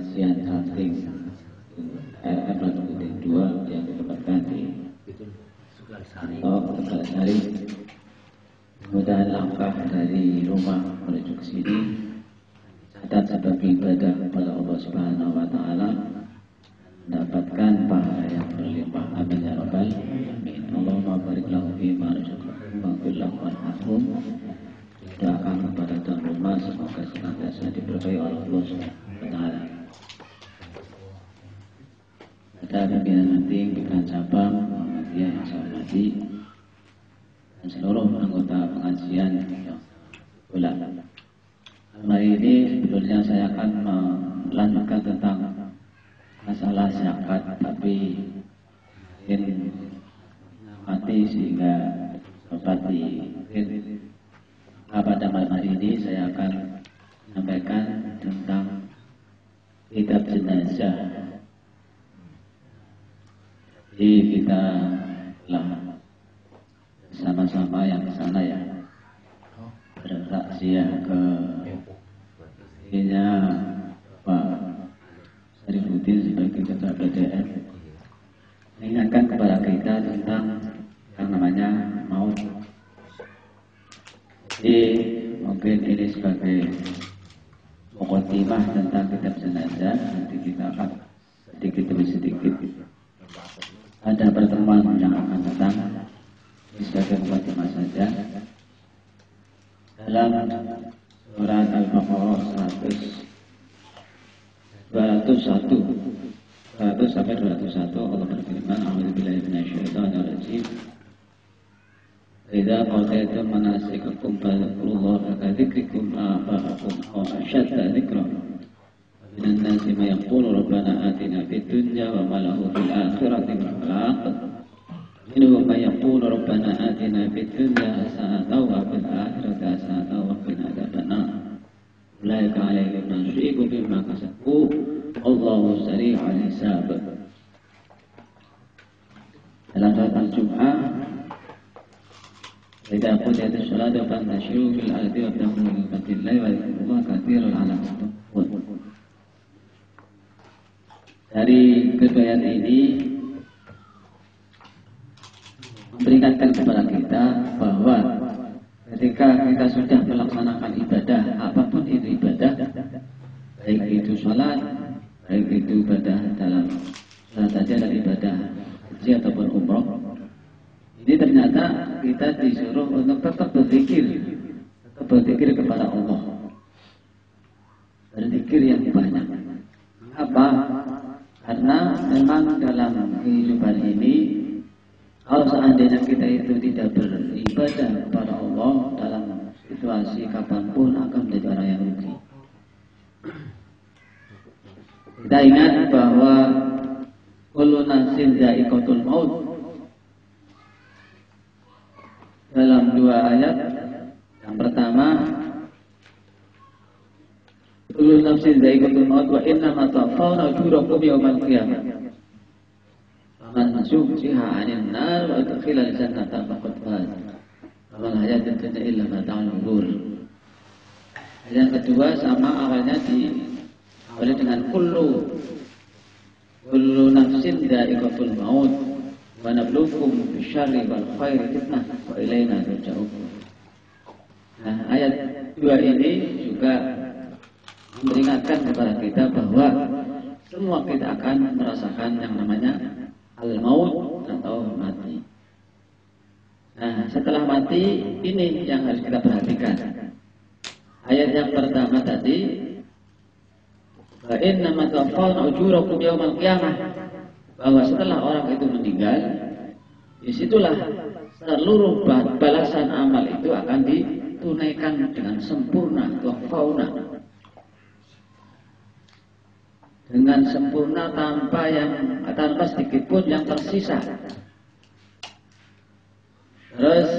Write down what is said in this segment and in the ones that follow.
pengajian samping RF atau titik 2 yang ditempatkan di Tegalsari. Mudah-mudahan langkah dari rumah menuju ke sini catat sebagai ibadah kepada Allah Subhanahu wa taala, mendapatkan pahala yang berlimpah. Amin ya rabbal alamin. Allahumma barik lahu fi ma razaqtahu wa qul lahu warhamhum. Doakan kepada tuan rumah semoga senantiasa diberkahi oleh Allah Subhanahu wa taala. Pada pimpinan nanti pimpinan cabang Muhammadiyah yang saya hormati dan seluruh anggota pengajian ulang. Hari ini sebetulnya saya akan melanjutkan tentang masalah zakat, tapi mungkin mati sehingga dapat pada malam hari ini saya akan menyampaikan tentang kitab jenazah. Jadi kita telah sama-sama yang ke sana ya, bertakziah ke Pak Sarifuddin sebagai ketua BDM, mengingatkan kepada kita tentang yang namanya maut. Jadi mungkin ini sebagai muqaddimah tentang kitab jenazah. Nanti kita akan sedikit demi sedikit ada pertemuan yang akan datang. Ini sebagai muqaddimah saja. Dalam surat Al-Baqarah 201 sampai 201 Allah berfirman, A'udzubillahi minasyaitonir rajim. Idza qadaytum manasikakum fadhkurullaha kadzikrikum aba'akum aw ashadda dzikra. Minan nasi may yaqulu rabbana atina fid dunya wa ma lahu fil akhirati min khalaq. Minhum may yaqulu rabbana atina fid dunya hasanatan wa fil akhirati hasanatan wa qina adzabannar. Ulaika 'alaihim nasibun mimma kasabu. Allahu sari'ul hisab. Dalam surat Al-Jum'ah, idza qudiyatis sholatu fantashiru fil ardi wabtaghu min fadlillahi wa dzkurullaha katsiran la'allakum tuflihun. Dari kedua ayat ini memperingatkan kepada kita bahwa ketika kita sudah melaksanakan ibadah, apapun itu ibadah, baik itu sholat, baik itu ibadah dalam sholat saja dan ibadah haji ataupun umroh, ini ternyata kita disuruh untuk tetap berzikir kepada Allah, berzikir yang banyak. Apa? Karena memang dalam kehidupan ini, kalau seandainya kita itu tidak beribadah kepada Allah dalam situasi kapanpun, akan menjadi orang yang rugi. Kita ingat bahwa kullu nafsin dha'iqatul maut. Dalam dua ayat, yang pertama, kullu nafsin dha'iqatul maut wa innama tuwaffawna ujurakum yawmal qiyamah. Faman zuhziha 'anil nar wa udkhila al-jannata faqad faz. Wa mal hayatud dunya illa mata'ul ghurur. Yang kedua sama awalnya oleh dengan kullu nafsin dha'iqatul maut wa nabluukum bisyarri wal khairi fitnah wa ilaina turja'un. Nah, ayat 2 ini juga memperingatkan kepada kita bahwa semua kita akan merasakan yang namanya al-maut atau mati. Nah, setelah mati ini yang harus kita perhatikan. Ayat yang pertama tadi, wa innama tuwaffawna ujurakum yaumal qiyamah, bahwa setelah orang itu meninggal, disitulah seluruh balasan amal itu akan ditunaikan dengan sempurna. Tuwaffawna, dengan sempurna, tanpa sedikit pun yang tersisa. Terus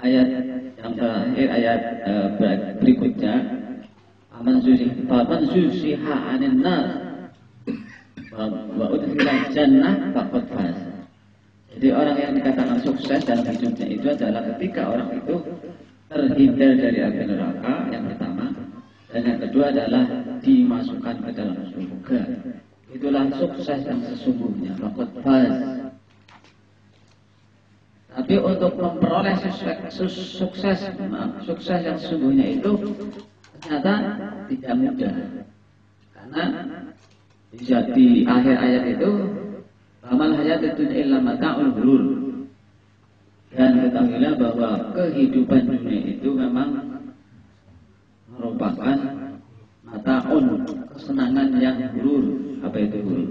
ayat yang terakhir, ayat berikutnya, faman zuhziha 'anil nar wa udkhila jannah faqad faz. Jadi orang yang dikatakan sukses dalam hidupnya itu adalah ketika orang itu terhindar dari api neraka, yang pertama, dan yang kedua adalah dimasukkan ke dalam surga. Itulah sukses yang sesungguhnya. Faqad faz. Tapi untuk memperoleh sukses yang sesungguhnya itu ternyata tidak mudah. Karena di akhir ayat itu, amal hayat itu illa mata'ul ghurur. Dan ketahuilah bahwa kehidupan dunia itu memang merupakan mata'un, kesenangan yang ghurur. Apa itu ghurur?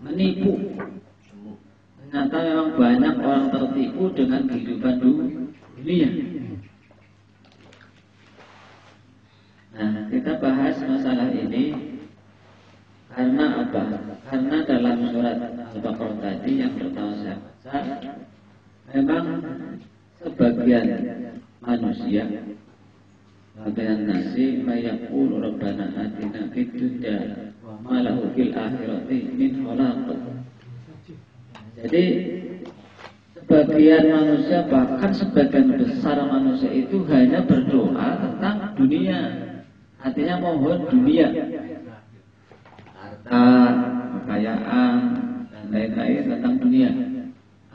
Menipu. Ternyata memang banyak orang tertipu dengan kehidupan dunia. Nah, kita bahas masalah ini karena apa? Karena dalam surat Al-Baqarah tadi yang pertama saya baca, memang sebagian manusia, sebagian nasi mayaqulu rabbana atina fid dunya wa ma lahu fil akhirati min khalaq. Jadi sebagian manusia, bahkan sebagian besar manusia itu hanya berdoa tentang dunia. Artinya mohon dunia, harta, kekayaan, dan lain-lain tentang dunia.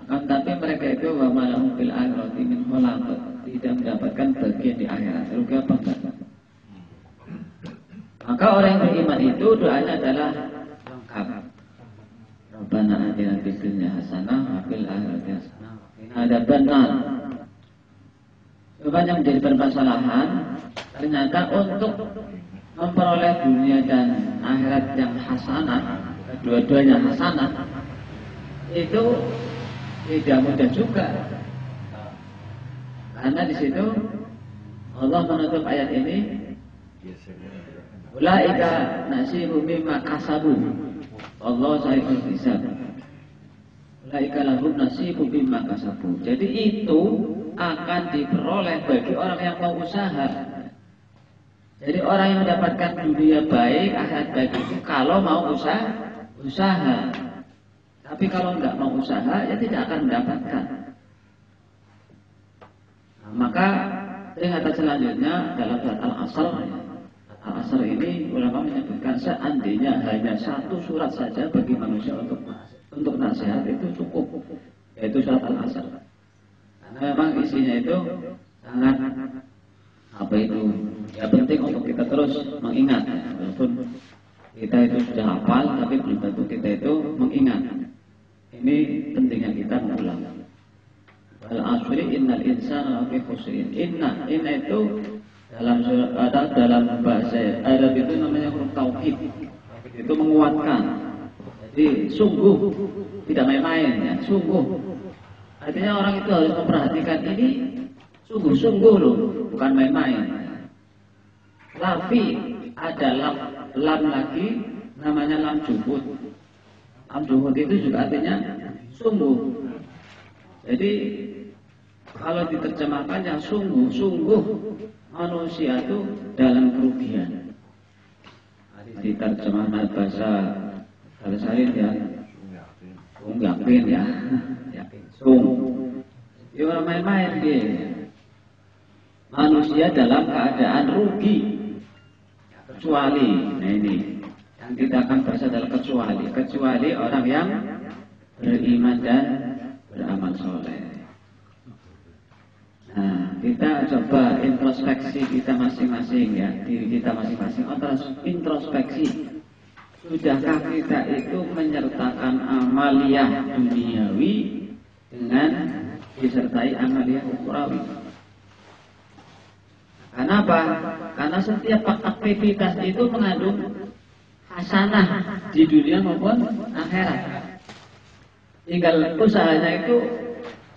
Akan tapi mereka itu wa ma lahum fil akhirati min khalaq, tidak mendapatkan bagian di akhirat. Rugi apa enggak? Maka orang yang beriman itu doanya adalah lengkap. Rabbana atina fid dunya hasanah wa fil akhirati hasanah wa qina adzabannar. Cuma yang menjadi permasalahan, ternyata untuk memperoleh dunia dan akhirat yang hasanah, dua-duanya hasanah, itu tidak mudah juga. Karena di situ Allah menutup ayat ini, ulaika nasibu mimma kasabu. Allah sahibul hisab. Ulaika lahum nasibu mimma kasabu. Jadi itu akan diperoleh bagi orang yang mau usaha. Jadi orang yang mendapatkan dunia baik, akhirat baik itu kalau mau usaha. Tapi kalau enggak mau usaha, ya tidak akan mendapatkan. Nah, maka peringatan selanjutnya dalam surat Al-Asr. Al-Asr ini ulama menyebutkan seandainya hanya satu surat saja bagi manusia untuk nasihat itu cukup, yaitu surat Al-Asr. Karena memang isinya itu sangat ya penting untuk kita terus mengingat. Walaupun kita itu sudah hafal, tapi belum tentu kita itu mengingat. Ini pentingnya kita mengulang. Wal asri innal insana lafi khusrin. Inna itu dalam bahasa Arab itu namanya huruf taukid. Itu menguatkan. Jadi sungguh, tidak main-main ya, sungguh. Artinya orang itu harus memperhatikan ini sungguh-sungguh loh, bukan main-main. Lafi ada lam lagi, namanya lam juhud. Lam juhud itu juga artinya sungguh. Jadi kalau diterjemahkan yang sungguh-sungguh manusia itu dalam kerugian. Diterjemahkan bahasa Salin ya, yakin ya, yakin ya main-main dia. Manusia dalam keadaan rugi, kecuali, nah ini yang kita akan bahas adalah kecuali orang yang beriman dan beramal soleh. Nah, kita coba introspeksi kita masing-masing ya, diri kita masing-masing. Introspeksi, sudahkah kita itu menyertakan amaliyah duniawi dengan disertai amaliyah ukhrawi? Kenapa? Karena setiap aktivitas itu mengandung hasanah di dunia maupun akhirat. Tinggal usahanya itu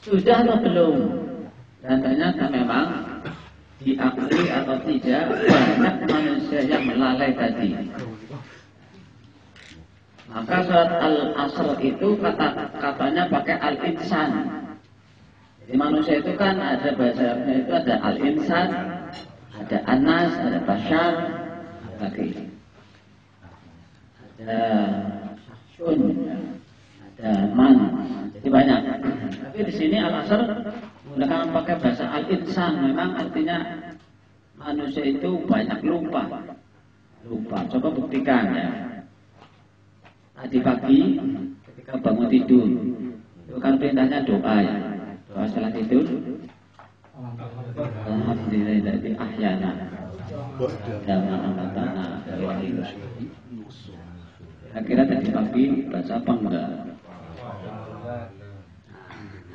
sudah atau belum. Dan ternyata memang diakui atau tidak banyak manusia yang melalai tadi. Maka surat Al-Asr itu katanya pakai al-insan. Jadi manusia itu kan ada bahasanya itu ada al-insan, ada anas, ada bashar, lagi ada syun, ada man. Jadi banyak. Tapi di sini Al-Asr menggunakan pakai bahasa al-insan. Memang artinya manusia itu banyak lupa. lupa. Coba buktikan ya. Tadi pagi ketika bangun tidur, itu kan perintahnya doa ya. Doa setelah tidur. Alhamdulillahilladzi ahyana kama amatana wa ilaihi nusyur. Kira-kira tadi pagi baca apa enggak?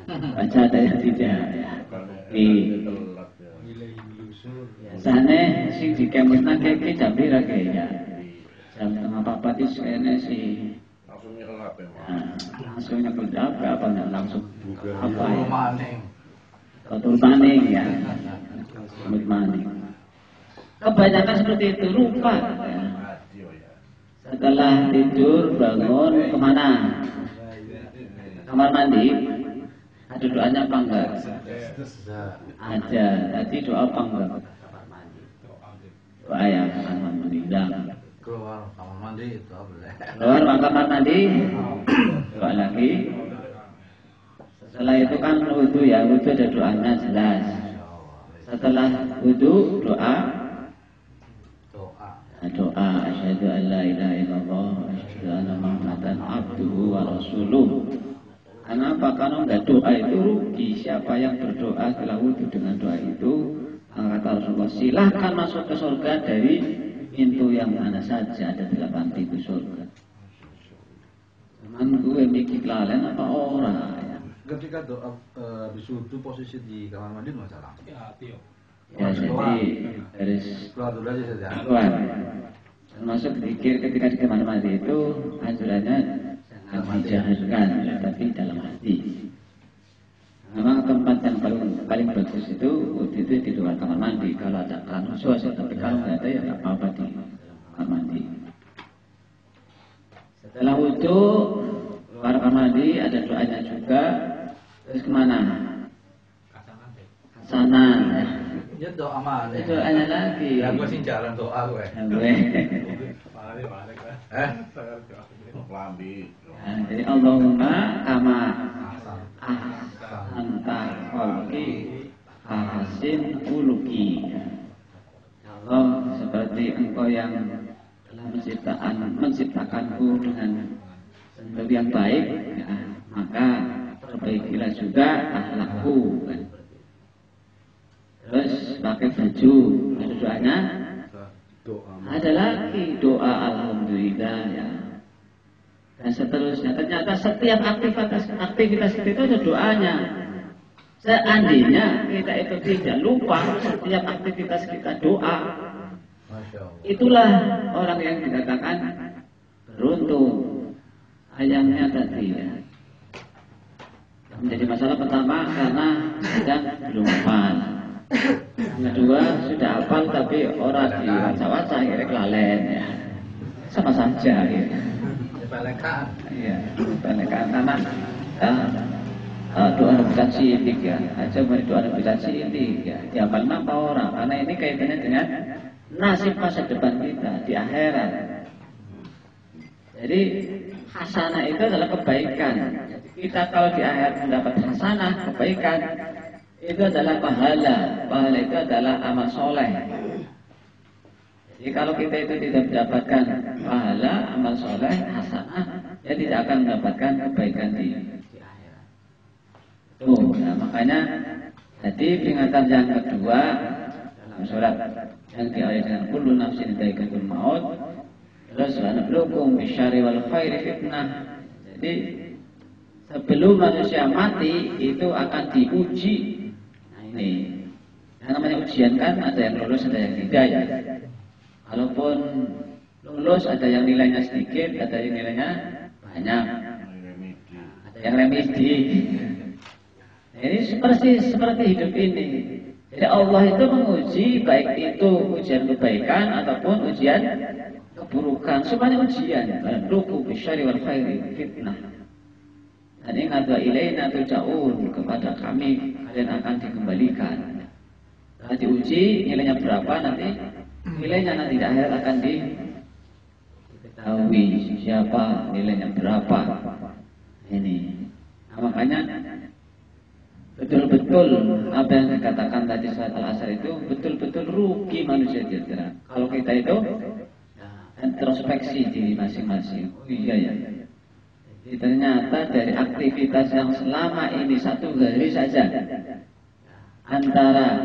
Baca ada yang tidak. Biasanya sing dikemusna keke jam pira ya? Jam 3:30 itu kayaknya sih langsung nyelap ya. Langsung nyelap apa enggak langsung apa ya? Kotor maning ya. Kotor maning. Kebanyakan seperti itu lupa ya. Setelah tidur bangun kemana? Kamar mandi. Ada doanya apa enggak? Ada. Tadi doa apa enggak? Doa ya alhamdulillah. Keluar kamar mandi itu boleh. Keluar kamar mandi. Doa lagi. Setelah itu kan wudu ya, wudu ada doanya jelas. Setelah wudu doa. Doa asyhadu an la ilaha illallah wa asyhadu anna muhammadan abduhu wa rasuluh. Kenapa? Karena enggak doa itu rugi. Siapa yang berdoa setelah wudu dengan doa itu, kata Rasulullah, silahkan masuk ke surga dari pintu yang mana saja. Ada 8 pintu surga. Cuman gue mikir lalen apa orang ya. Ketika doa habis wudu posisi di kamar mandi nggak salah. Ya jadi dari keluar dulu aja saja. Keluar. Termasuk zikir ketika di kamar mandi itu anjurannya jangan dijaharkan, tapi dalam hati. Memang tempat yang paling bagus itu di luar kamar mandi. Kalau ada kan khusus, tapi kalau nggak ada ya nggak apa-apa di kamar mandi. Setelah wudu keluar kamar mandi ada doanya juga. Terus kemana? Kasanan. Ya doa mana? Itu doanya lagi. Ya gue sih jalan doa gue. Jadi Allahumma kama anta khalqi hasin uluki. Allah seperti engkau yang telah menciptakanku dengan bentuk yang baik, ya, maka perbaikilah juga akhlakku. Terus pakai baju, ada doanya. Ada lagi doa alhamdulillah ya. Dan seterusnya. Ternyata setiap aktivitas itu ada doanya. Seandainya kita itu tidak lupa setiap aktivitas kita doa, itulah orang yang dikatakan beruntung. Ayamnya tadi ya. Menjadi masalah pertama karena sedang belum hafal. Yang kedua sudah hafal tapi orang di wacah-wacah akhirnya kelalen ya. Sama saja ya. Balekan. Iya, balekan karena doa rebutan sidik ya. Aja beri doa rebutan sidik ya. Dihafal apa orang? Karena ini kaitannya dengan nasib masa depan kita di akhirat. Jadi hasanah itu adalah kebaikan. Kita kalau di akhirat mendapat hasanah, kebaikan, itu adalah pahala. Pahala itu adalah amal soleh. Jadi kalau kita itu tidak mendapatkan pahala, amal soleh, hasanah, ya tidak akan mendapatkan kebaikan di akhirat. Tuh, nah makanya jadi peringatan yang kedua dalam surat yang diawali dengan kullu nafsin dha'iqatul maut. Terus wanabluukum bisyarri wal khairi fitnah. Jadi sebelum manusia mati itu akan diuji. Nah ini, yang namanya ujian kan ada yang lulus, ada yang tidak ya. Kalaupun lulus ada yang nilainya sedikit, ada yang nilainya banyak, ada yang remedi. Ini seperti hidup ini. Jadi Allah itu menguji baik itu ujian kebaikan ataupun ujian keburukan, semuanya ujian. Wanabluukum bisyarri wal khairi fitnah. Dan ingat wa ilaina turja'un, kepada kami kalian akan dikembalikan. Nah, diuji nilainya berapa nanti, nilainya nanti di akhir akan diketahui siapa nilainya berapa. Ini. Nah, makanya betul-betul apa yang dikatakan tadi surat Al-Asr itu betul-betul rugi manusia di akhirat. Kalau kita itu introspeksi diri masing-masing. Oh iya ya. Jadi ternyata dari aktivitas yang selama ini 1 hari saja antara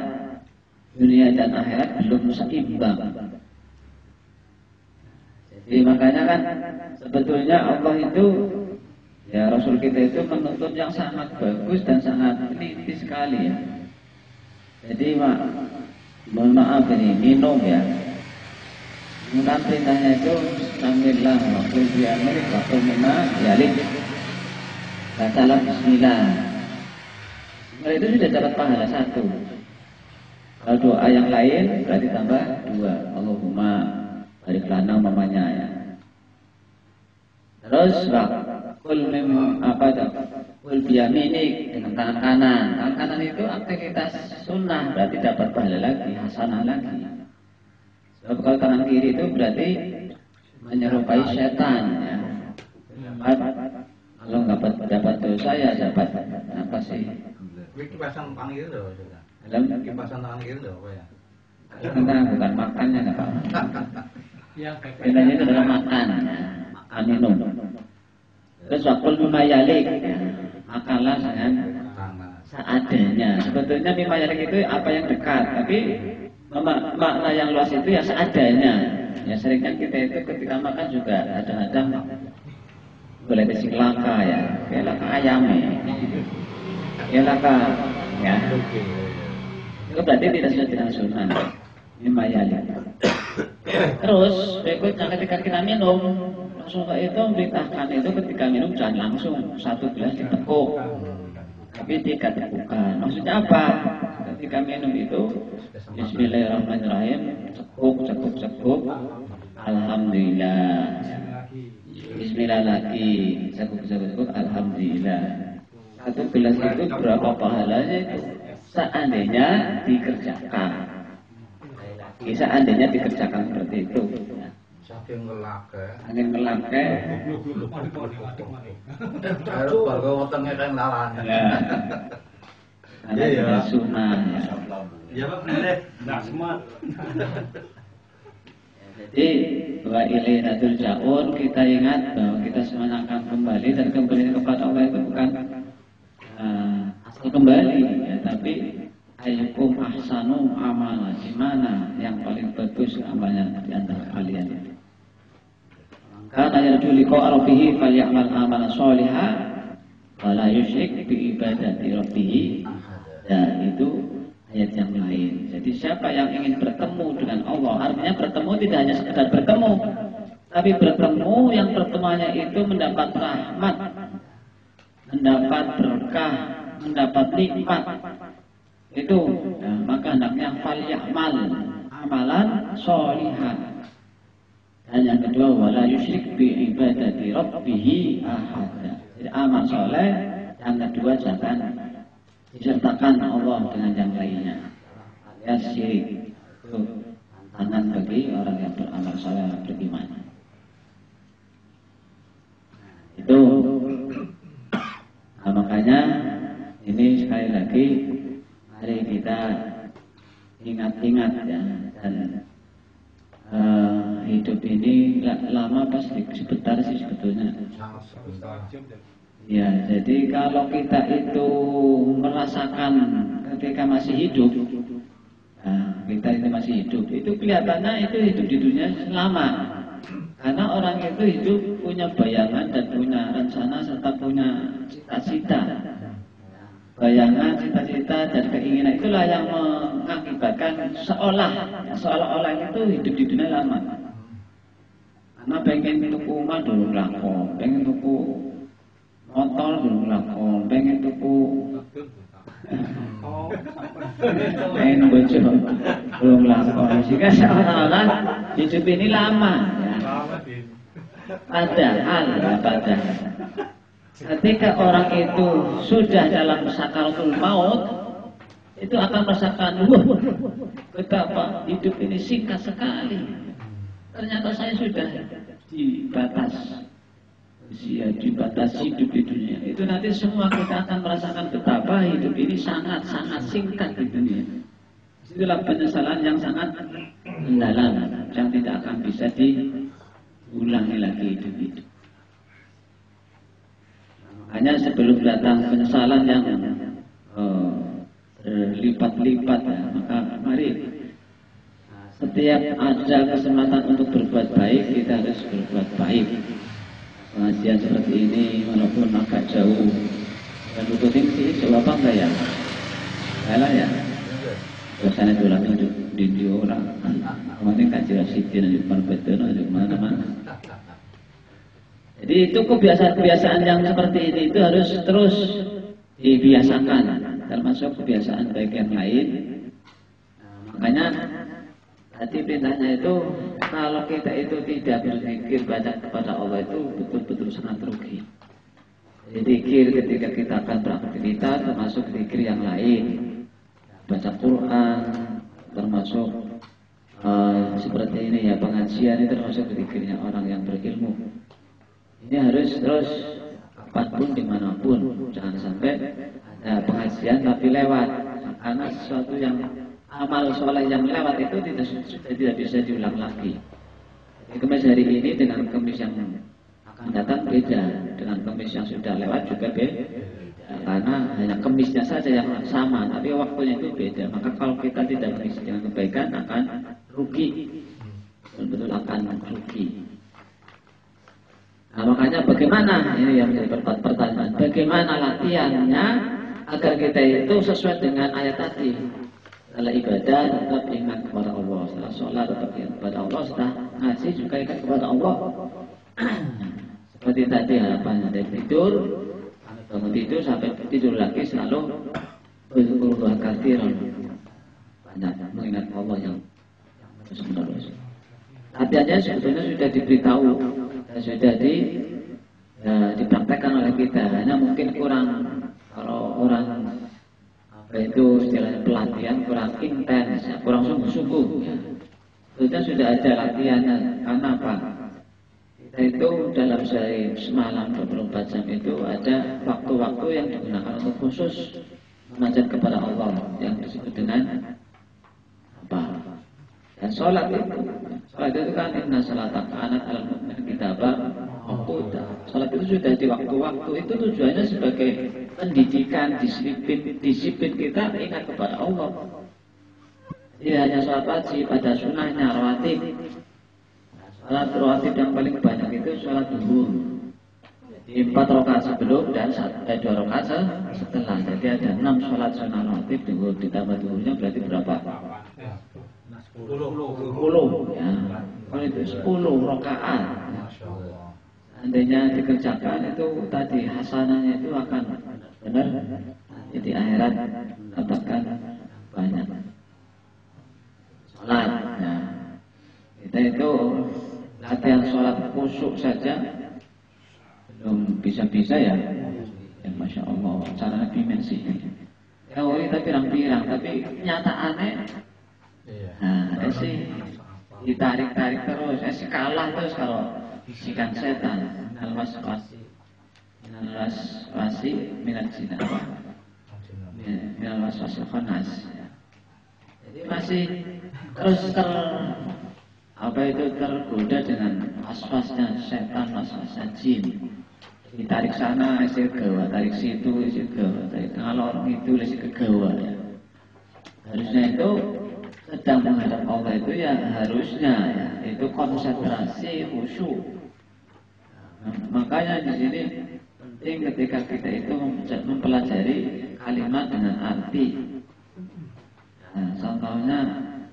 dunia dan akhirat belum seimbang. Jadi makanya kan sebetulnya Allah itu, ya Rasul kita itu menuntut yang sangat bagus dan sangat teliti sekali ya. Jadi mohon maaf ini minum ya. Mungkin perintahnya itu Bismillah waktu diambil waktu mina yalik. Bacalah Bismillah. Bismillah itu sudah dapat pahala 1. Kalau doa yang lain berarti tambah 2. Allahumma barik lana umpamanya ya. Terus kul mim apa itu? Kul biyaminik dengan tangan kanan. Tangan kanan itu aktivitas sunnah berarti dapat pahala lagi, hasanah lagi. Sebab kalau tangan kiri itu berarti menyerupai setan ya. Kalau nggak dapat dosa ya dapat apa sih? Kipasan tangan kiri loh, dalam kipasan tangan kiri loh, apa ya? Kita bukan makannya nggak Pak. Bedanya itu adalah makan, makan minum. Terus wakul mimayalik, ya. Makanlah dengan seadanya. Sebetulnya mimayalik itu apa yang dekat, tapi makna yang luas itu ya seadanya. Ya seringkan kita itu ketika makan juga kadang-kadang boleh besi laka ya, laka ayam ya, laka ya. Itu berarti tidak sesuai dengan sunnah. Mimayalik. Terus berikutnya ketika kita minum langsung itu memberitakan itu ketika minum jangan langsung 1 gelas ditekuk, tapi 3 tekukan. Maksudnya apa? Ketika minum itu Bismillahirrahmanirrahim, cekuk, Alhamdulillah. Bismillah lagi, cekuk, Alhamdulillah. 1 gelas itu berapa pahalanya itu? Seandainya dikerjakan. Seandainya dikerjakan seperti itu. Saking ngelake. Ayo kalau wetenge kan lawan. Ada ya sunnah ya. Ya Pak, bener. Enggak semua. Jadi wa ilaina turja'un, kita ingat bahwa kita semuanya akan kembali, dan kembali kepada Allah itu bukan asal kembali ya, tapi ayyukum ahsanu amala, di mana yang paling bagus amalnya di antara kalian. Karena yarju liqa rabbih falyamal amalan sholihan wa la yusyrik bi ibadati rabbih. Ya, itu ayat yang lain. Jadi siapa yang ingin bertemu dengan Allah, artinya bertemu tidak hanya sekedar bertemu, tapi bertemu yang pertemuannya itu mendapat rahmat, mendapat berkah, mendapat nikmat. Itu ya, maka hendaknya falyamal amalan sholihan. Dan yang kedua wala yusyrik bi ibadati rabbih ahada. Jadi amal soleh yang kedua jangan disertakan Allah dengan yang lainnya. Alias syirik. Itu tantangan bagi orang yang beramal soleh, beriman. Itu nah, makanya ini sekali lagi mari kita ingat-ingat ya, dan hidup ini lama pasti sebentar sih sebetulnya. Ya, jadi kalau kita itu merasakan ketika masih hidup, nah, kita itu masih hidup, itu kelihatannya itu hidup di dunia lama. Karena orang itu hidup punya bayangan dan punya rencana serta punya cita-cita. Bayangan, cita-cita, dan keinginan itulah yang mengakibatkan seolah-olah itu hidup di dunia lama. Karena pengen tuku rumah dulu lakon, pengen tuku motor dulu lakon, pengen tuku pengen bojo belum lakon. Sehingga seolah-olah hidup ini lama ya. Padahal ketika orang itu sudah dalam sakaratul maut, itu akan merasakan, wah, betapa hidup ini singkat sekali. Ternyata saya sudah dibatas usia, dibatas hidup di dunia. Itu nanti semua kita akan merasakan betapa hidup ini sangat-sangat singkat di dunia. Itulah penyesalan yang sangat mendalam, yang tidak akan bisa ulangi lagi hidup. Makanya sebelum datang penyesalan yang berlipat-lipat ya, maka mari setiap ada kesempatan untuk berbuat baik, kita harus berbuat baik. Pengajian seperti ini walaupun agak jauh dan butuh sini jauh apa enggak ya? Kalah ya. Biasanya jualan tunjuk di orang. Kemarin kan jelas sitin di depan betul di mana-mana. Jadi itu kebiasaan-kebiasaan yang seperti ini itu harus terus dibiasakan, termasuk kebiasaan baik yang lain. Makanya tadi perintahnya itu kalau kita itu tidak berzikir banyak kepada Allah itu betul-betul sangat rugi. Jadi zikir ketika kita akan beraktivitas termasuk zikir yang lain, baca Quran, termasuk seperti ini ya pengajian itu termasuk zikirnya orang yang berilmu. Ini harus terus kapanpun dimanapun, jangan sampai ada pengajian tapi lewat, karena sesuatu yang amal soleh yang lewat itu tidak bisa diulang lagi. Jadi kemis hari ini dengan kemis yang akan datang beda, dengan kemis yang sudah lewat juga beda, karena hanya kemisnya saja yang sama, tapi waktunya itu beda. Maka kalau kita tidak mengisi dengan kebaikan akan rugi, betul-betul akan rugi. Nah, makanya bagaimana, ini yang menjadi pertanyaan, bagaimana latihannya agar kita itu sesuai dengan ayat tadi. Setelah ibadah tetap ingat kepada Allah, setelah sholat tetap ingat kepada Allah, setelah ngaji juga ingat kepada Allah. Seperti tadi harapannya dari tidur, bangun tidur sampai tidur lagi selalu berkurang katsiran, banyak mengingat Allah yang terus-menerus. Latihannya sebetulnya sudah diberitahu dan sudah dipraktekkan oleh kita. Hanya mungkin kurang, kalau orang itu istilahnya pelatihan kurang intens, ya, kurang sungguh-sungguh. Ya. Sebetulnya sudah ada latihannya. Karena apa? Kita itu dalam sehari semalam 24 jam itu ada waktu-waktu yang digunakan untuk khusus menajat kepada Allah yang disebut dengan apa? Dan sholat itu kan inna sholata kanat alal mu'minin kitabah mawquta. Sholat itu sudah di waktu-waktu, itu tujuannya sebagai pendidikan, disiplin kita ingat kepada Allah. Jadi hanya sholat wajib, ada sunnahnya rawatib. Sholat rawatib yang paling banyak itu sholat zuhur. Jadi 4 rakaat sebelum dan 2 rakaat setelah. Jadi ada 6 sholat sunnah rawatib zuhur, ditambah zuhurnya berarti berapa? 10 ya. Kalau itu 10 rakaat. Seandainya dikerjakan itu tadi hasanahnya itu akan benar. Jadi akhirat dapatkan banyak. Sholat ya. Kita itu latihan sholat khusyuk saja belum bisa-bisa ya. Ya Masya Allah, caranya dimensi. Teori tapi pirang-pirang, tapi kenyataannya nah, sih ditarik-tarik terus, kalah terus kalau bisikan setan. Minal waswasi minal zina, minal waswasi khannas. Jadi masih terus tergoda dengan waswasnya setan, waswasnya jin. Ditarik sana, isi gawa, tarik situ, isi gawa, tarik ngalor itu, isi kegawa ya. Harusnya itu sedang menghadap Allah itu ya harusnya ya, itu konsentrasi khusyuk. Nah, makanya di sini penting ketika kita itu mempelajari kalimat dengan arti. Nah, contohnya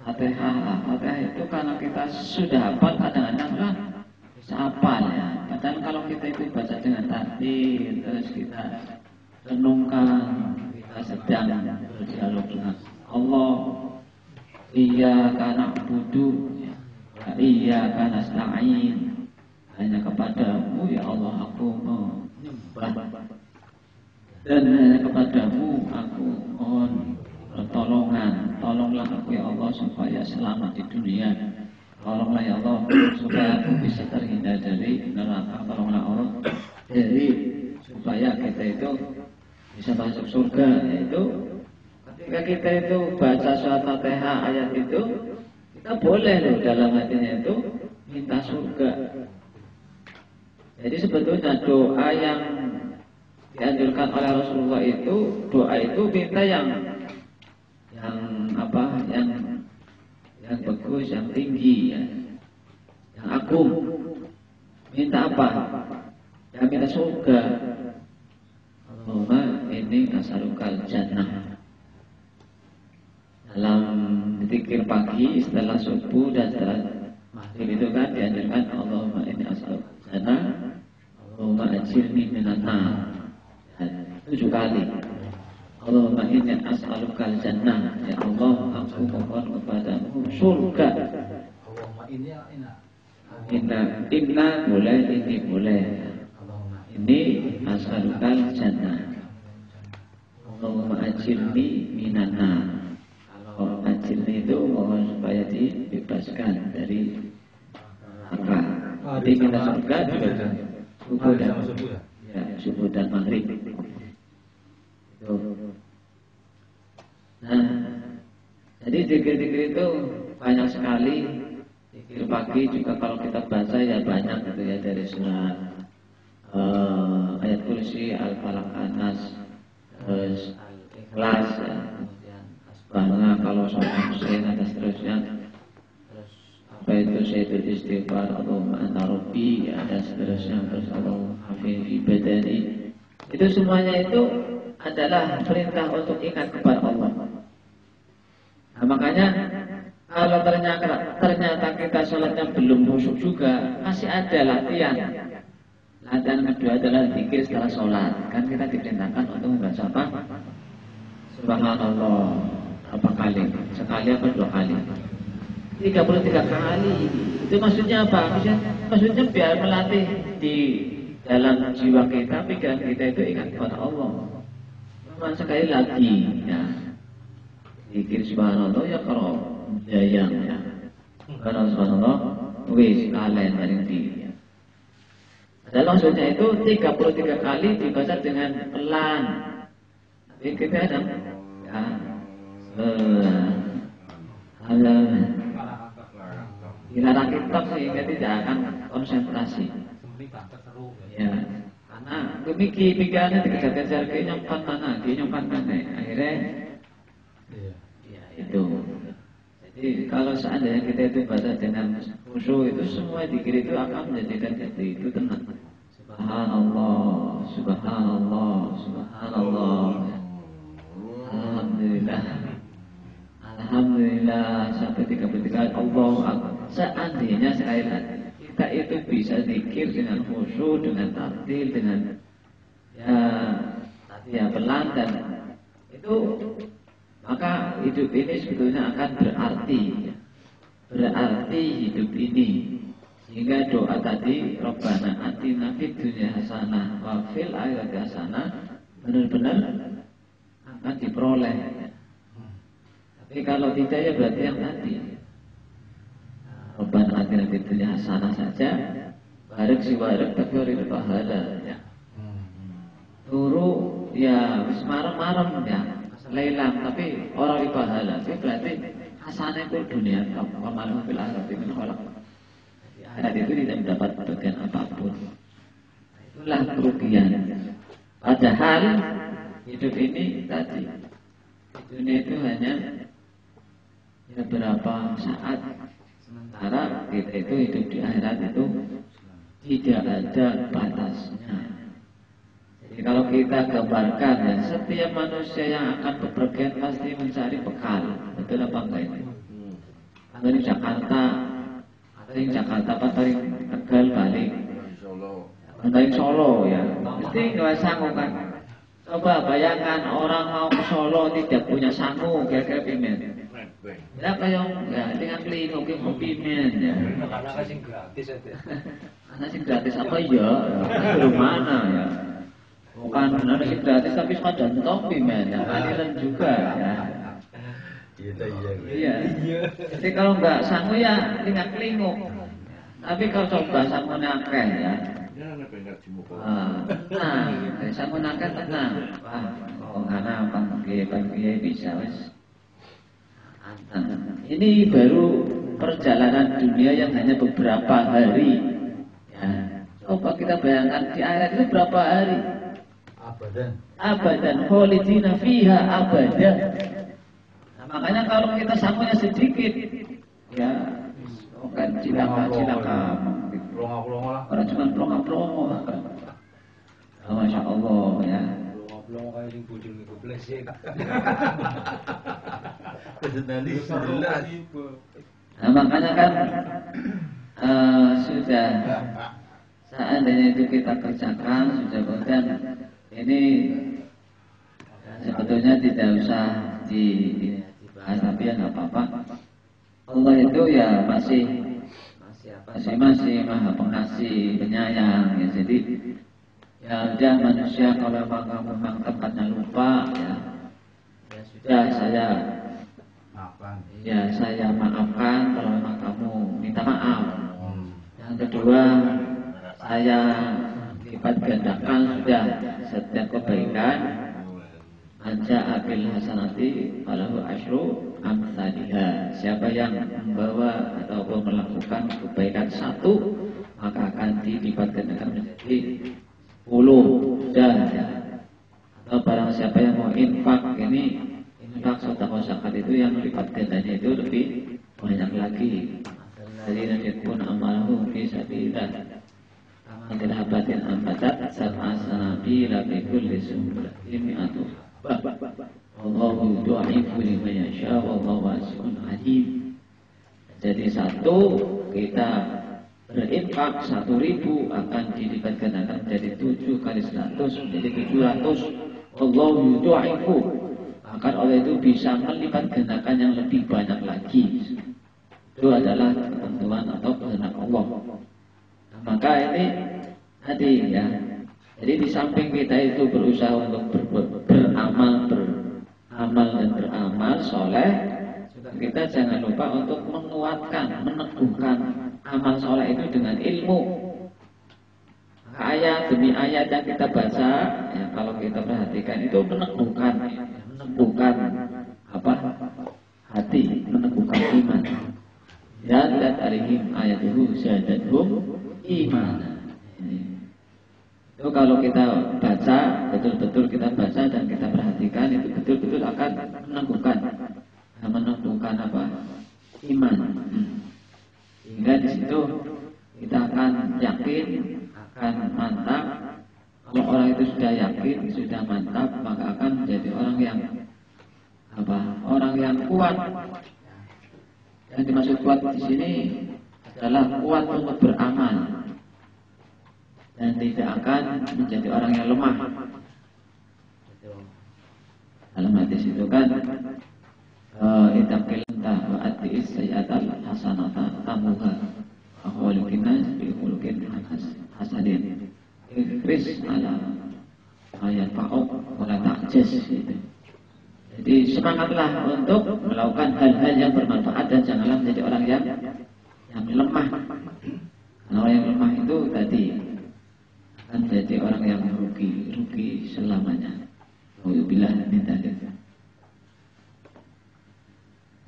Fatihah itu karena kita sudah hafal kadang-kadang lah bisa hafal ya. Padahal kalau kita itu baca dengan tartil, terus kita renungkan, kita sedang berdialog dengan Allah. Iyyaka na'budu wa iyyaka nasta'in. Hanya kepadamu ya Allah aku menyembah, dan hanya kepadamu aku mohon pertolongan. Tolonglah aku ya Allah supaya selamat di dunia. Tolonglah ya Allah supaya aku bisa terhindar dari neraka. Tolonglah Allah dari supaya kita itu bisa masuk surga. Yaitu ketika kita itu baca surat Fatihah ayat itu, kita boleh loh dalam hatinya itu minta surga. Jadi sebetulnya doa yang dianjurkan oleh Rasulullah itu, doa itu minta yang apa, yang bagus, yang tinggi, ya, yang agung. Minta apa? Ya minta surga. Allahumma inni as'alukal jannah. Dalam zikir pagi setelah subuh dan setelah maghrib itu kan dianjurkan Allahumma inni as'alukal jannah, Allahumma ajirni minan nar. 7 kali. Allahumma inni as'alukal jannah, ya Allah aku mohon kepadamu surga. Allahumma inni Inna boleh, ini boleh. Ini as'alukal jannah. Allahumma ajirni minan nar. Kalau ajirni itu mohon supaya dibebaskan dari neraka. Jadi kita surga juga subuh dan ya, subuh dan maghrib. Nah, jadi zikir-zikir itu banyak sekali. Zikir pagi juga kalau kita baca ya banyak gitu ya, dari surat ayat kursi, Al-Falaq, An-Nas, terus Al-Ikhlas, ya, kemudian Asbahna kalau sholat Husain dan seterusnya. Terus apa itu Sayyidul Istighfar, Allahumma anta rabbi, ya, dan seterusnya. Terus Allahumma hafizi badani. Itu semuanya itu adalah perintah untuk ingat kepada Allah. Nah, makanya kalau ternyata kita sholatnya belum khusyuk juga, masih ada latihan. Latihan kedua adalah zikir setelah sholat. Kan kita diperintahkan untuk membaca apa? Subhanallah berapa kali? Sekali apa 2 kali? 33 kali. Itu maksudnya apa? Maksudnya biar melatih di dalam jiwa kita, pikiran kita itu ingat kepada Allah. Cuma sekali lagi, ya. Zikir subhanallah ya kalau jayang, ya. Subhanallah, wis kalian dari dia. Padahal maksudnya itu 33 kali dibaca dengan pelan. Tapi kita ada, ya, dilarang kitab sehingga tidak akan konsentrasi. Ya, karena demikian pikirannya dikejar-kejar ke nyompan mana, akhirnya ya itu. Jadi kalau seandainya kita itu baca dengan khusyuk, itu semua zikir itu akan menjadikan hati itu tenang. Subhanallah, subhanallah, subhanallah. Alhamdulillah, alhamdulillah, sampai 33 kali Allahu Akbar. Seandainya sekali lagi kita itu bisa zikir dengan khusyuk, dengan tartil, dengan ya pelan, dan itu maka hidup ini sebetulnya akan berarti hidup ini. Sehingga doa tadi Rabbana atina fid dunya hasanah wa fil akhirati hasanah benar-benar akan diperoleh. Tapi kalau tidak ya berarti yang tadi Rabbana atina fid dunya hasanah saja, barek si barek tapi ora pahala, ya. Turu ya wis marem-marem, ya, lelang tapi orang pahala. Itu berarti hasanah itu dunia, kamalan fil akhirati min khalaq. Akhirat itu tidak mendapat bagian apapun. Itulah kerugian. Padahal hidup ini tadi, dunia itu hanya ya berapa saat. Sementara kita itu hidup di akhirat itu tidak ada batasnya. Jadi kalau kita gambarkan, ya, setiap manusia yang akan bepergian pasti mencari bekal. Betul apa enggak ini? Kalau di Jakarta, dari Jakarta apa dari Tegal balik, dari Solo, ya, mesti nggak sanggup kan? Coba bayangkan orang mau ke Solo tidak punya sangu, kira-kira pimen. Ya kayak ya dengan keliling ke pimen, ya. Karena sing gratis aja. Karena sing gratis apa ya? Dari mana ya? Bukan benar sing gratis tapi sudah entok pimen, ya. Aliran juga, ya. Iya. Jadi kalau nggak sanggup ya tinggal kelinguk. Tapi kalau coba sanggup nakal, ya. Sanggup nakal tenang. Wah, karena pagi bisa wes. Ini baru perjalanan dunia yang hanya beberapa hari. Ya, Coba kita bayangkan di akhirat itu berapa hari? Abadan. Abadan, kholidina fiha abadan. Nah, makanya kalau kita sambungnya sedikit, ya bukan cilaka-cilaka. Pelongo-pelongo lah. Orang cuma pelongo-pelongo. Oh, Masya Allah ya. Pelongo kayak yang bujung itu blesek. Kesenani jelas. Nah, makanya kan sudah seandainya itu kita kerjakan, sudah kemudian ini sebetulnya tidak usah dibahas, tapi ya nggak apa-apa. Allah itu ya masih maha pengasih, penyayang ya. Jadi ya udah, manusia kalau memang tempatnya lupa ya sudah, saya maafkan kalau memang kamu minta maaf. Yang kedua, saya lipat gandakan sudah setiap kebaikan. Anja abil hasanati falahu asyru amsalihha. Siapa yang membawa atau melakukan kebaikan satu, maka akan dilipat gandakan menjadi 10. Sudah ya. Atau barang siapa yang mau infak, infak sedekah zakat itu yang lipat gandanya itu lebih banyak lagi. Jadi nanti pun amalahu fi sabilillah. Amal habatin ambatat sab'a sanabila bi kulli sumbulatin mi'atu. Wallahu yu'ifu liman yasha wallahu wasi'un alim. Jadi satu kita berinfak 1.000 akan dilipat gandakan menjadi 7 kali 100 menjadi 700. Wallahu yu'ifu. Akan oleh itu bisa melipat gandakan yang lebih banyak lagi. Itu adalah ketentuan atau kehendak Allah. Nah, maka ini tadi ya. Jadi di samping kita itu berusaha untuk beramal dan beramal soleh, kita jangan lupa untuk menguatkan, meneguhkan amal soleh itu dengan ilmu. Ayat demi ayat yang kita baca, ya, kalau kita perhatikan itu meneguhkan hati, meneguhkan iman. Ya, dan alihim ayatuhu syahadathum iman. Itu kalau kita baca, betul-betul kita baca dan kita perhatikan, itu betul-betul akan menumbuhkan iman. Sehingga di situ kita akan yakin, akan mantap. Kalau orang itu sudah yakin, sudah mantap, maka akan menjadi orang yang kuat. Yang dimaksud kuat di sini adalah kuat untuk beramal dan tidak akan menjadi orang yang lemah. Dalam hadis itu kan ittaqillah wa ati'is sayyi'atal hasanata tamuha wa khuluqin nas bi khuluqin hasanin. Ikris ala ayat fa'uk wa la ta'jaz. Jadi semangatlah untuk melakukan hal-hal yang bermanfaat dan janganlah menjadi orang yang lemah. Karena orang yang lemah itu tadi akan jadi orang yang rugi selamanya. Alhamdulillah minta itu.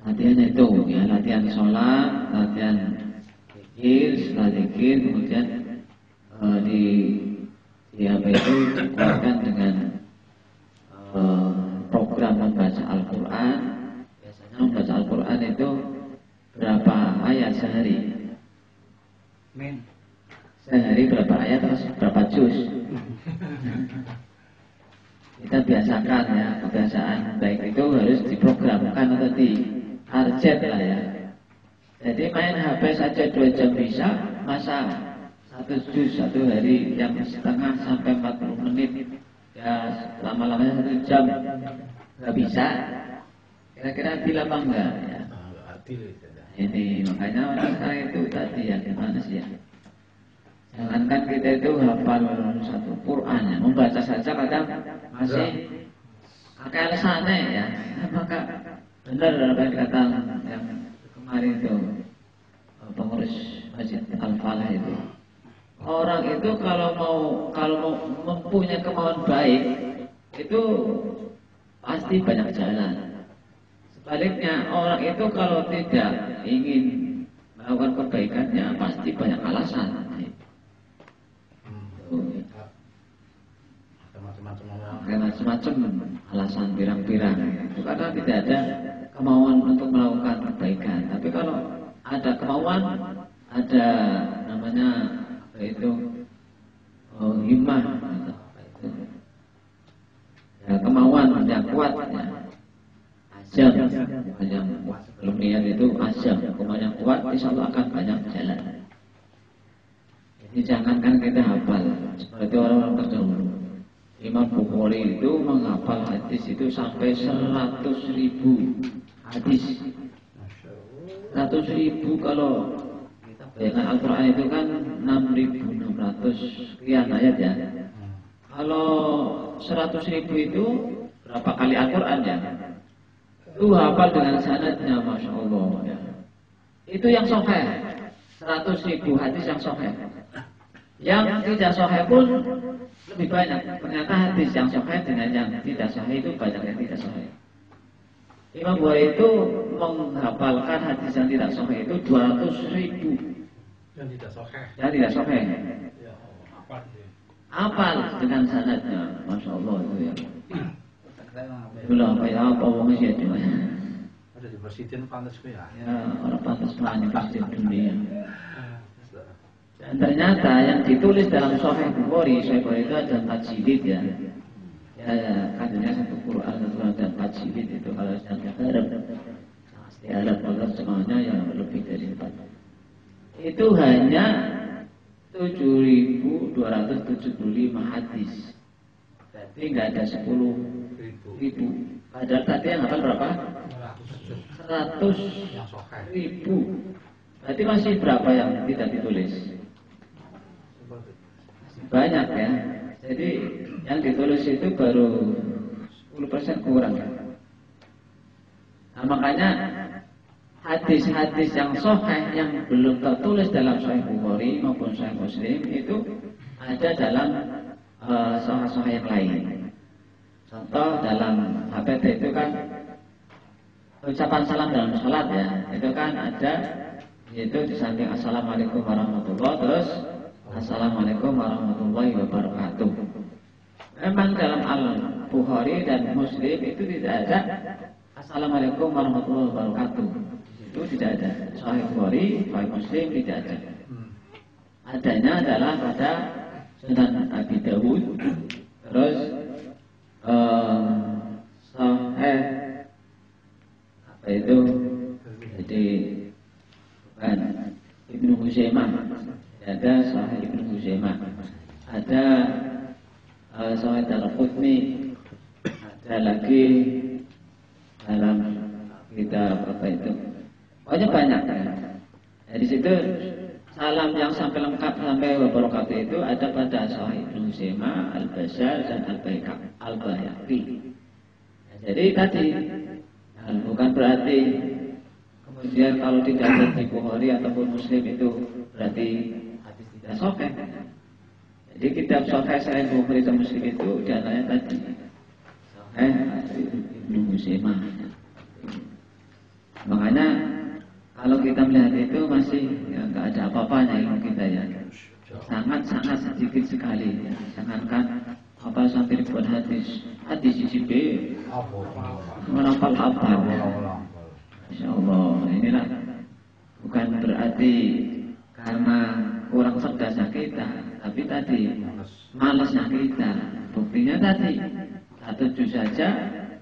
Latihan itu ya, latihan sholat, latihan zikir, setelah zikir kemudian dikuatkan dengan program membaca Al-Quran. Biasanya membaca Al-Quran itu berapa ayat sehari? Sehari berapa ayat atau berapa juz? Kita biasakan ya, kebiasaan baik itu harus diprogramkan atau ditarget lah ya. Jadi main HP saja 2 jam bisa, masa 1 juz 1 hari yang setengah sampai 40 menit ya, lama-lamanya 1 jam nggak bisa. Kira-kira adil apa enggak ya? Ini makanya orang sekarang itu tadi ya, gimana sih ya? Jangankan kita itu hafal 1 Quran ya, membaca saja kadang masih pakai alasannya ya. Maka benar apa yang kata yang kemarin itu pengurus Masjid Al-Falah itu. Orang itu kalau mau mempunyai kemauan baik itu pasti banyak jalan. Sebaliknya orang itu kalau tidak ingin melakukan kebaikannya pasti banyak alasan. pakai macam-macam alasan pirang-pirang. Itu karena tidak ada kemauan untuk melakukan kebaikan. Tapi kalau ada kemauan, ada namanya apa itu himmah, ya, kemauan yang kuat, ya. Azam yang belum niat itu azam, kemauan yang kuat, insya Allah akan banyak jalan. Jadi jangankan kita hafal seperti orang-orang terdahulu. Imam Bukhari itu menghafal hadis itu sampai 100.000 hadis. 100.000 kalau kita bayangkan Al-Quran itu kan 6.600 sekian ayat ya. Kalau 100.000 itu berapa kali Al-Quran ya? Itu hafal dengan sanadnya, Masya Allah ya. Itu yang sahih, 100.000 hadis yang sahih. Yang tidak sahih pun lebih banyak. Ternyata hadis yang sahih dengan yang tidak sahih itu banyak yang tidak sahih. Imam Bukhari itu menghafalkan hadis yang tidak sahih itu 200.000. Yang tidak sahih. Yang tidak sahih. Ya, hafal. Hafal dengan sanadnya, Masya Allah itu ya. Itulah kayak apa wongnya sih cuma. Ada di presiden pantas ya. Ya orang pantas banyak presiden dunia. Dan ternyata yang ditulis dalam Sahih Bukhari itu ada 4 jilid ya. Ya katanya satu Quran itu ada 4 jilid itu kalau yang Arab. Pasti Arab kalau semuanya yang lebih dari 4. Itu hanya 7.275 hadis. Berarti nggak ada 10.000. Padahal tadi yang hafal berapa? 100.000. Berarti masih berapa yang tidak ditulis? Banyak ya. Jadi yang ditulis itu baru 10% kurang. Nah, makanya hadis-hadis yang sahih yang belum tertulis dalam Sahih Bukhari maupun Sahih Muslim itu ada dalam sahih-sahih yang lain. Contoh dalam HPT itu kan ucapan salam dalam salat ya. Itu kan ada yaitu di samping Assalamualaikum warahmatullahi wabarakatuh terus Assalamualaikum warahmatullahi wabarakatuh. Memang dalam Al-Bukhari dan Muslim itu tidak ada Assalamualaikum warahmatullahi wabarakatuh. Itu tidak ada. Sahih Bukhari, Sahih Muslim tidak ada. Adanya adalah pada Sunan Abi Dawud, terus Sahih apa itu? Jadi bukan Ibnu Huzaimah. Ada Sahih Ibnu Huzaimah, ada Sahih Daraqutni, ada lagi dalam kitab apa itu, pokoknya banyak ya. Di situ salam yang sampai lengkap sampai wabarakatuh itu ada pada Sahih Ibnu Huzaimah, Al-Bazzar dan Al-Baihaqi. Jadi tadi bukan berarti kemudian kalau tidak ada di Bukhari ataupun Muslim itu berarti tidak sahih. Jadi kitab sahih Sahih Bukhari dan Muslim itu diantaranya tadi Sahih Ibnu Huzaimah. Makanya kalau kita melihat itu masih ya, nggak ada apa-apanya ilmu kita ya, sangat sedikit sekali. Ya. Jangankan apa sampai ribuan hadis isi B, menapal apa? Insya Allah inilah bukan berarti karena kurang cerdasnya kita, tapi tadi malasnya kita. Buktinya tadi satu juz saja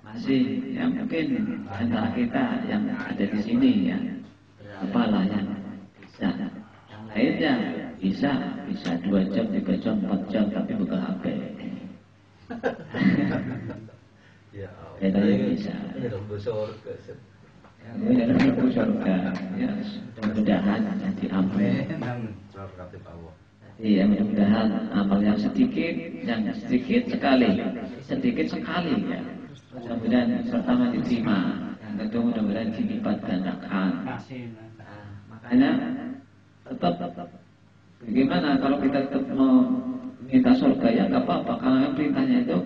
masih ya mungkin antara kita yang ada di sini ya. Apalah yang bisa, yang lainnya bisa 2 jam, 3 jam, 4 jam tapi bukan HP. Ya, bisa. Ya, surga. Ya, mudah-mudahan yang diambil. Iya, mudah-mudahan amal yang sedikit sekali ya. Mudah-mudahan pertama diterima, yang kedua mudah-mudahan dilipat gandakan. Makanya tetap bagaimana kalau kita tetap mau minta surga ya nggak apa-apa. Karena perintahnya itu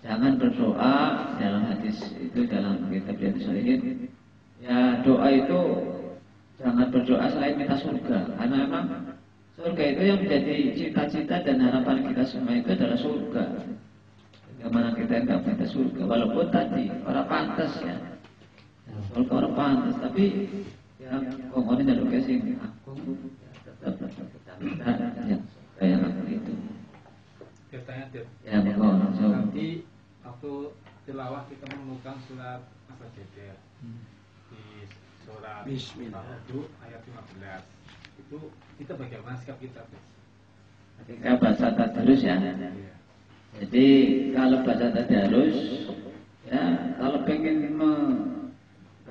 jangan berdoa dalam hadis itu dalam kitab Riyadhus Shalihin. Ya doa itu jangan berdoa selain minta surga. Karena memang surga itu yang menjadi cita-cita dan harapan kita semua itu adalah surga. bagaimana kita nggak pantas surga, walaupun tadi orang pantas ya, walaupun orang pantas, tapi ya pokoknya jalur kasih aku tetap ya kayak aku itu. Tanya Ya betul. nanti waktu tilawah kita menemukan surat As-Sajdah di surat Bismillah ayat 15. Itu kita bagaimana sikap kita? Ketika baca tadarus ya. Jadi kalau baca tadarus ya, kalau pengen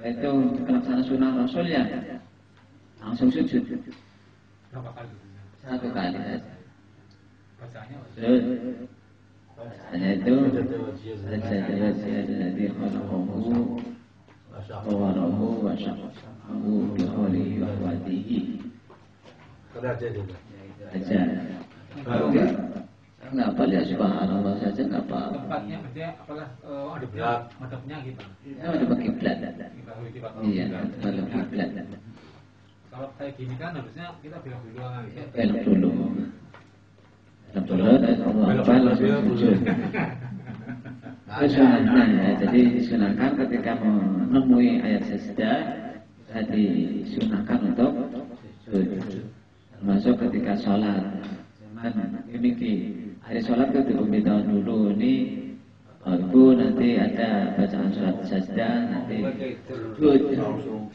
itu melaksanakan sunnah Rasul ya langsung sujud. Berapa kali? Satu kali saja. Bacanya Sujud. Hanya itu saja alladzi khalaqahu wa sawwarahu wa syaqahu bi khawlihi wa quwwatihi. Kerja juga. Aja. Oke. Enggak apa ya, subhanallah saja enggak apa. tempatnya maksudnya apalah ada berat madhabnya gitu. Ya ada pakai kiblat. Iya, ada kiblat. Kalau kayak gini kan harusnya kita belok dulu Belok dulu. Belok dulu dan Allah langsung sujud. Sunahnya, jadi disunahkan ketika menemui ayat sajdah, disunahkan untuk sujud. Termasuk ketika sholat. Cuman ini hari sholat itu diberitahu dulu ini Ibu nanti ada bacaan surat sajdah, nanti sujud. Langsung.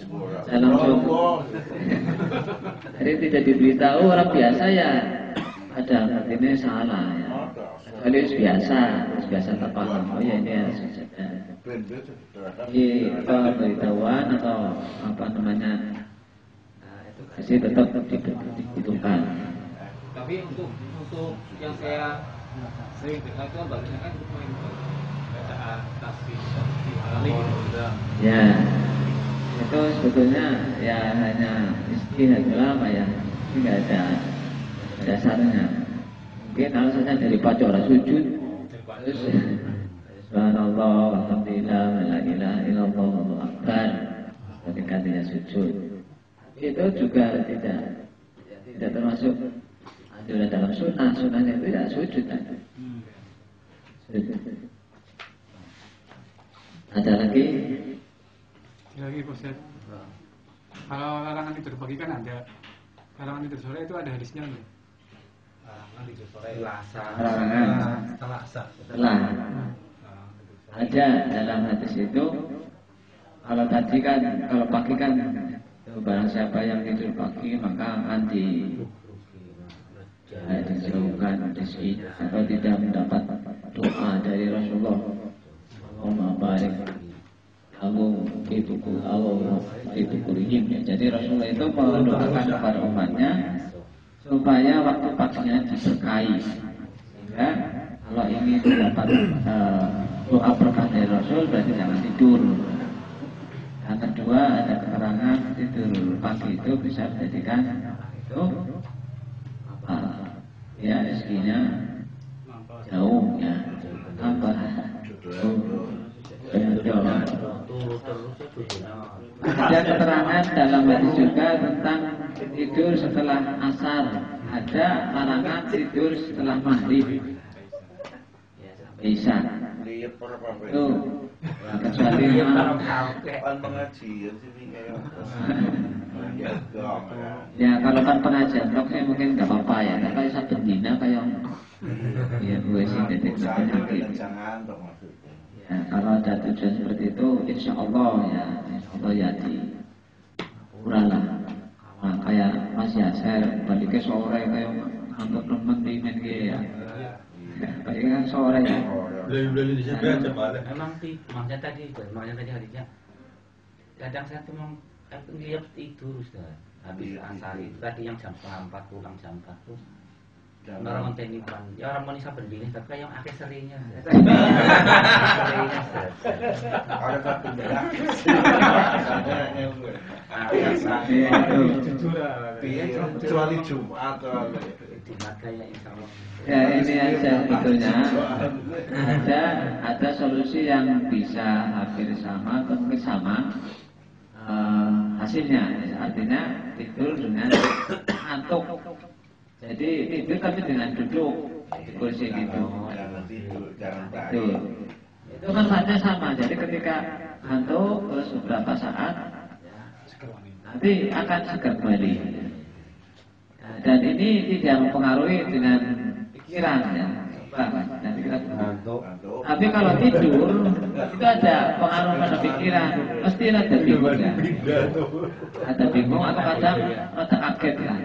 Jadi tidak diberitahu orang biasa ya. Ada ini salah ya. Kalau biasa terpaham. Oh ya ini harus sajdah. Jadi pemberitahuan atau apa namanya itu kasih tetap dibutuhkan. Tapi untuk yang saya sering dengar itu bagusnya kan bacaan tasbih alami gitu. Ya, itu sebetulnya ya hanya istihad ulama ya, tidak ada dasarnya. Mungkin alasannya dari baca orang sujud, terus subhanallah, alhamdulillah, la ilaha illallah, Allahu akbar, ketika tidak sujud. Itu juga tidak termasuk adalah dalam sunnahnya itu tidak sujud. Ada lagi? Ustaz. Kalau larangan tidur pagi kan ada. Larangan tidur sore itu ada hadisnya nggak? Larangan tidur sore Larangan setelah. Ada dalam hadis itu. Kalau tadi kan, kalau pagi kan barang siapa yang tidur pagi maka akan dijauhkan rezeki atau tidak mendapat doa dari Rasulullah. Allahumma barik lahu fi bukul Allah fi bukulihim. Jadi Rasulullah itu mendoakan kepada umatnya supaya waktu paginya diberkahi. Sehingga kalau ingin mendapat doa berkah dari Rasul berarti jangan tidur. Yang kedua ada keterangan tidur pagi itu bisa menjadikan itu ya rezekinya jauh ya apa ada keterangan dalam hadis juga tentang tidur setelah asar, ada larangan tidur setelah maghrib bisa itu kecuali ya kalau kan pengajian blognya mungkin nggak apa-apa ya, tapi satu dina kayak ya gue sih detik penyakit ya, kalau ada tujuan seperti itu insya Allah ya di kuranglah kayak Mas Yasser baliknya sore kayak ngantuk nemen di media ya baliknya kan sore ya Beli di sana aja malah. Emang makanya tadi hadisnya kadang saya tuh mau ngeliat tidur sudah habis asar itu tadi yang jam 4 pulang jam 4 tuh orang ngenteni pan ya orang manusia berdiri tapi yang akhir seringnya Ada satu berak. Kecuali Jumat atau di makanya insyaallah ya ini aja sebetulnya ada solusi yang bisa hampir sama atau mungkin sama hasilnya, artinya tidur dengan ngantuk. Jadi tidur tapi dengan duduk di kursi gitu. Jangan tidur, jangan Itu, tarik. itu kan saatnya sama. Jadi ketika ngantuk terus beberapa saat, nanti akan segar kembali. Nah, dan ini tidak mempengaruhi dengan pikiran ya. Nanti kita Ngantuk. tapi kalau tidur itu ada pengaruh pada pikiran, pasti ada bingung ya. Ada bingung atau kadang ada kaget lah.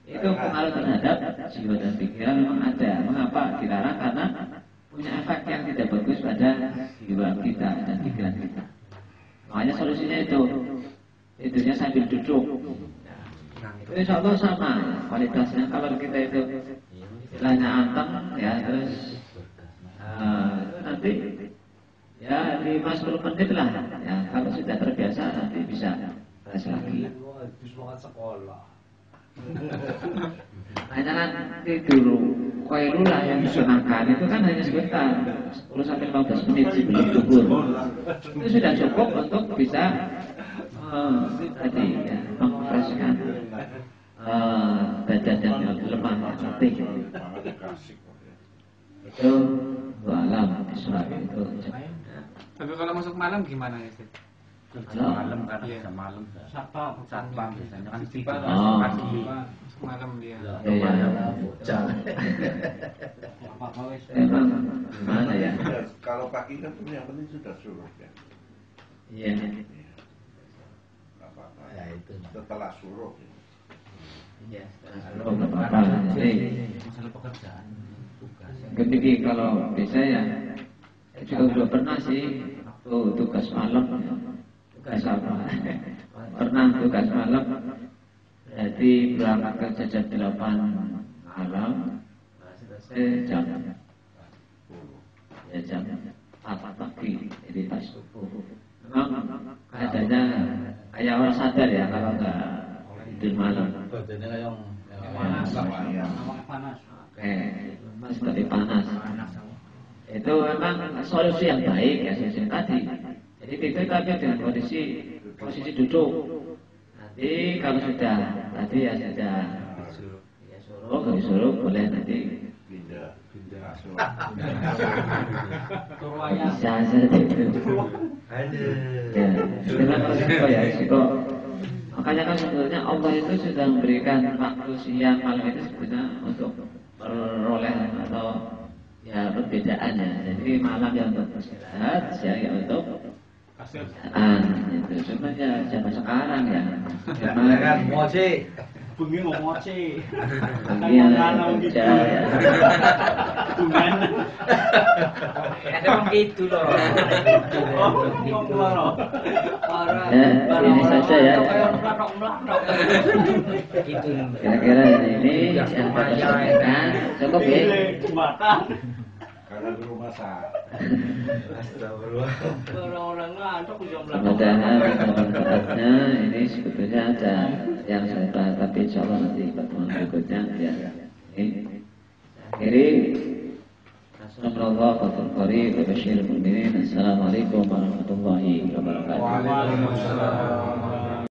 Itu pengaruh terhadap jiwa dan pikiran memang ada. Mengapa dilarang? Karena punya efek yang tidak bagus pada jiwa kita dan pikiran kita. Makanya solusinya itu tidurnya sambil duduk. Itu insya Allah sama kualitasnya. Kalau kita itu istilahnya anteng ya terus nanti ya 5-10 menit lah ya, kalau sudah terbiasa nanti bisa fresh lagi. Hanya kan tidur koilulah yang disunahkan itu kan hanya sebentar 10-15 menit sebelum tidur. Itu sudah cukup untuk bisa tadi ya, memfreshkan badan dan lemah letih. Itu alam Islam itu. Tapi kalau masuk malam gimana ya, Ustaz? Malam kan Iya. jam malam. Satpam Biasanya kan tidur Oh. pagi. masuk malam dia. Iya. Emang gimana ya? Kalau pagi kan yang penting sudah suruh ya. Iya. Nggak apa-apa. Ya itu. Setelah suruh. Iya. Oh, nggak apa-apa. Jadi Masalah pekerjaan tugas. ketika kalau bisa ya saya juga belum pernah sih tugas malam. Tugas apa? Pernah tugas malam. Jadi berangkat kerja jam 8 malam. Selesai jam ya jam 4 pagi. Jadi pas subuh. Memang keadaannya kayak orang sadar ya kalau nggak tidur malam. Badannya kayak yang panas. Mas tapi panas. Itu memang solusi yang baik ya, solusi yang tadi. Jadi itu tapi dengan posisi duduk. Nanti kalau sudah tadi ya sudah ya suruh boleh nanti Pindah. Masuk. bisa saja itu. Ya, dengan resiko ya resiko. Makanya kan sebetulnya Allah itu sudah memberikan waktu siang malam itu sebetulnya untuk peroleh atau ya perbedaan ya. Jadi malam yang untuk istirahat, siang yang untuk itu sebenarnya zaman sekarang ya. kan moci. Bengi mau moci. Iya, kerja ya. Emang gitu loh. Ya, ini saja ya. Gitu. Kira-kira ini yang saya sampaikan cukup ya. Karena di rumah saya. Mudah-mudahan manfaatnya ini sebetulnya ada yang saya bahas, tapi insya Allah nanti pertemuan berikutnya ya. Ini akhiri. Assalamualaikum warahmatullahi wabarakatuh. Waalaikumsalam.